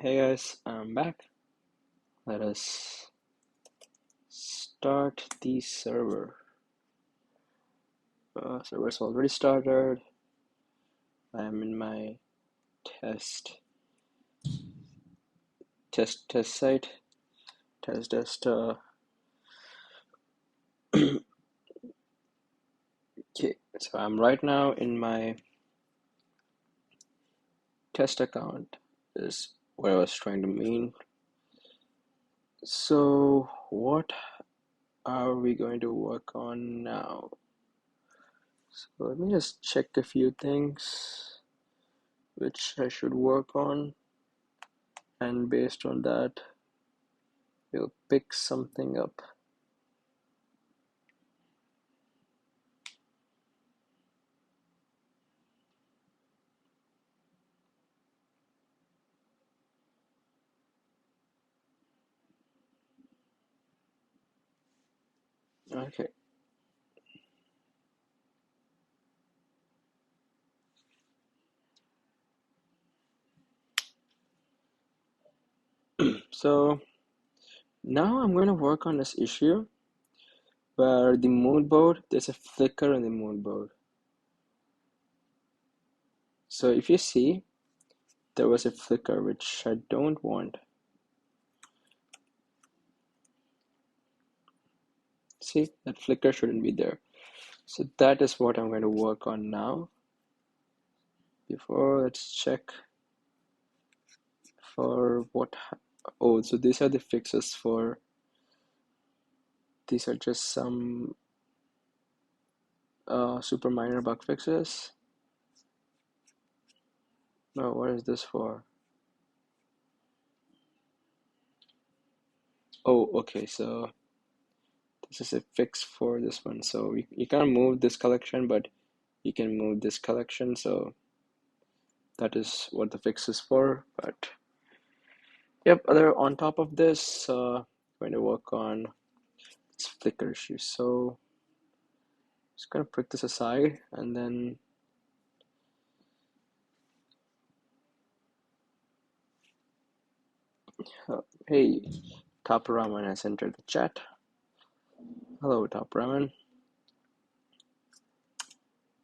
Hey guys, I'm back. Let us start the server. Server's already started. I'm in my test site. Test. Okay, so I'm right now in my test account. Is what I was trying to mean. So what are we going to work on now? So let me just check a few things which I should work on, and based on that, we'll pick something up. Okay. So now I'm going to work on this issue where the mood board, there's a flicker in the mood board. So if you see, there was a flicker which I don't want. See, that flicker shouldn't be there. So that is what I'm going to work on now. Before, let's check for what. Oh, so these are the fixes for. These are just some super minor bug fixes. No, what is this for? Oh, okay, so this is a fix for this one. So you can't move this collection, but you can move this collection. So that is what the fix is for. But yep, on top of this, going to work on this flicker issue. So just gonna put this aside, and then hey, Top Ramen has entered the chat. Hello, Top Ramen.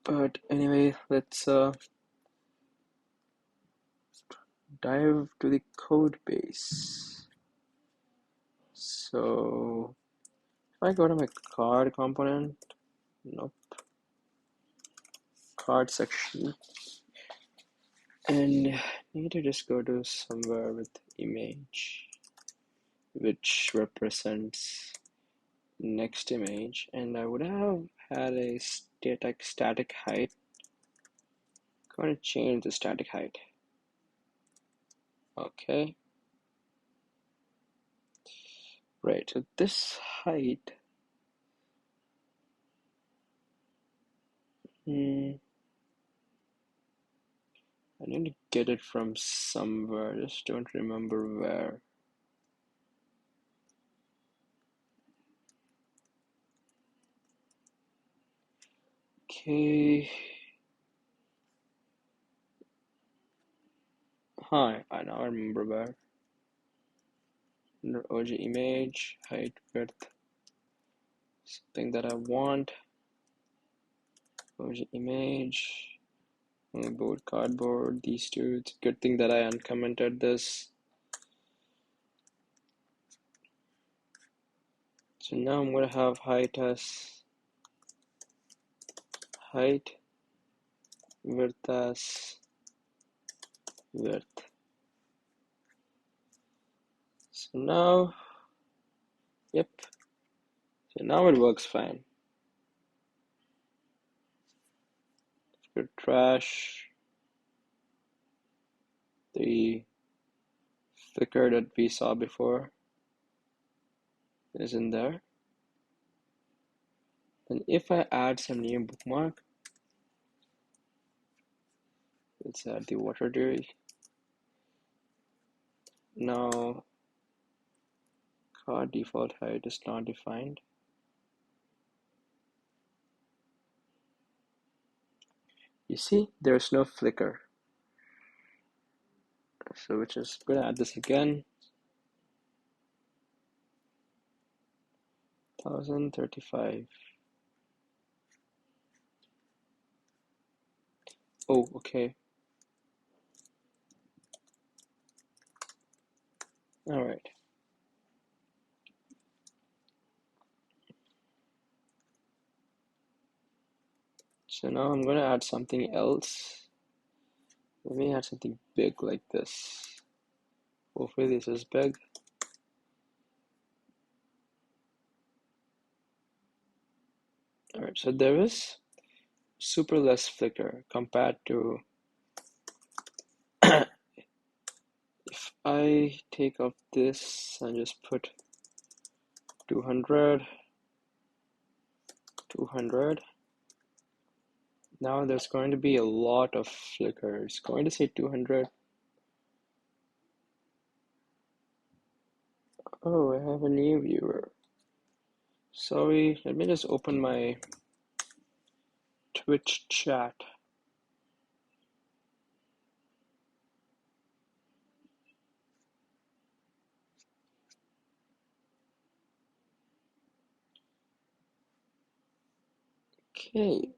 But anyway, let's dive to the code base. So if I go to my card component, nope, card section, and need to just go to somewhere with image, which represents next image, and I would have had a static height. I'm going to change the static height. Okay. Right, so this height, I need to get it from somewhere, just don't remember where. Okay. Hi, I now remember where. Under OG image, height, width, something that I want. OG image, board, cardboard, these two. It's a good thing that I uncommented this. So now I'm going to have height as height, width as width. So now, yep. So now it works fine. Good trash. The flicker that we saw before is in there. And if I add some new bookmark, let's add the water dewy. Now, card default height is not defined. You see, there's no flicker. So which is going to add this again. 1035. Oh, okay. All right. So now I'm going to add something else. Let me add something big like this. Hopefully this is big. All right, so there is super less flicker compared to if I take off this and just put 200, 200. Now there's going to be a lot of flicker. It's going to say 200. Oh, I have a new viewer. Sorry, let me just open my Twitch chat. Okay.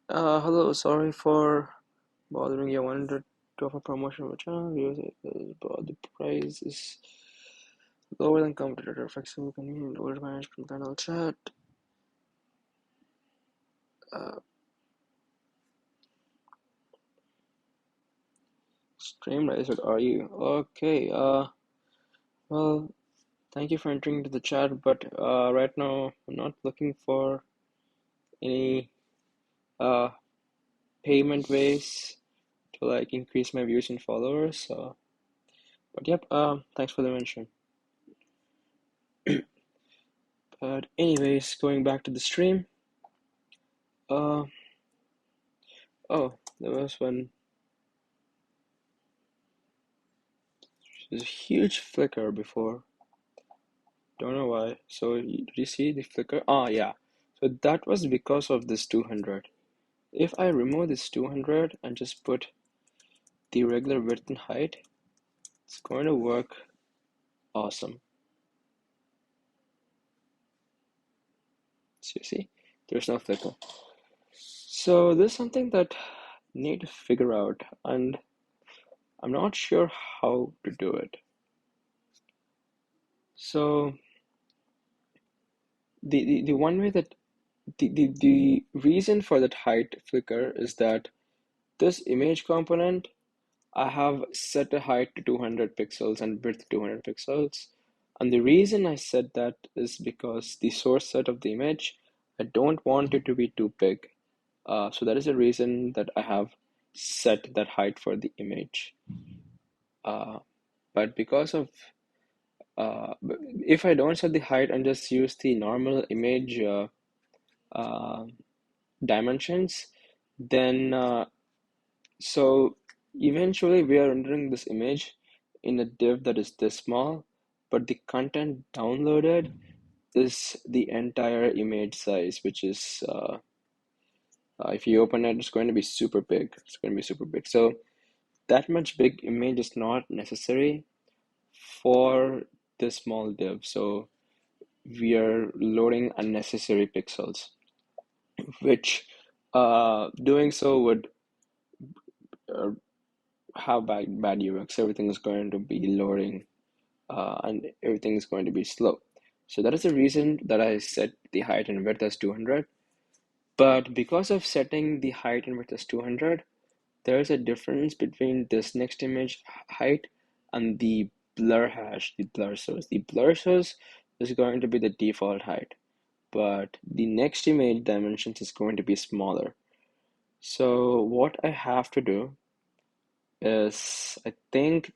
Hello, sorry for bothering you. I wanted to offer promotion for channel. But the price is lower than competitor. Flexible, convenient, lower management panel chat. Streamrise, what are you? Okay. Well, thank you for entering into the chat, but right now I'm not looking for any uh payment ways to like increase my views and followers. So, but yep. Thanks for the mention. But anyways, going back to the stream. Uh, oh, there was one. There's a huge flicker before. Don't know why. So did you see the flicker? Ah, yeah. So that was because of this 200. If I remove this 200 and just put the regular width and height, it's going to work awesome. So you see, there's no flicker. So this is something that I need to figure out, and I'm not sure how to do it. So the one way that the reason for that height flicker is that this image component, I have set a height to 200 pixels and width 200 pixels. And the reason I said that is because the source set of the image, I don't want it to be too big. So that is the reason that I have set that height for the image. But because of, if I don't set the height and just use the normal image uh, dimensions, then so eventually we are rendering this image in a div that is this small, but the content downloaded is the entire image size, which is if you open it, it's going to be super big. It's going to be super big. So that much big image is not necessary for this small div. So we are loading unnecessary pixels, which doing so would uh, have bad UX. Everything is going to be loading and everything is going to be slow. So that is the reason that I set the height and width as 200. But because of setting the height and width as 200, there is a difference between this next image height and the blur hash, the blur source. The blur source is going to be the default height, but the next image dimensions is going to be smaller. So what I have to do is, I think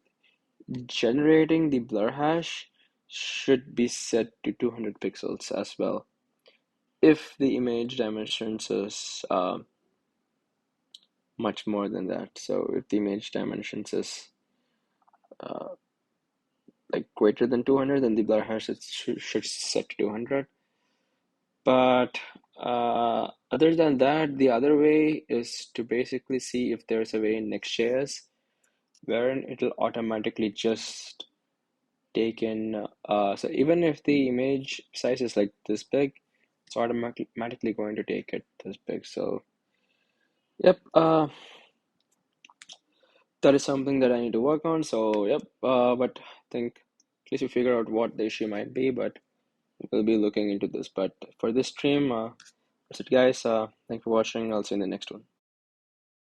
generating the blur hash should be set to 200 pixels as well. If the image dimensions is much more than that. So if the image dimensions is like greater than 200, then the blur hash should set to 200. But other than that, the other way is to basically see if there's a way in Next.js wherein it'll automatically just take in, so even if the image size is like this big, it's automatically going to take it this big. So yep, that is something that I need to work on. So yep, but I think at least we figure out what the issue might be, but we'll be looking into this. But for this stream, that's it, guys. Thanks for watching. I'll see you in the next one.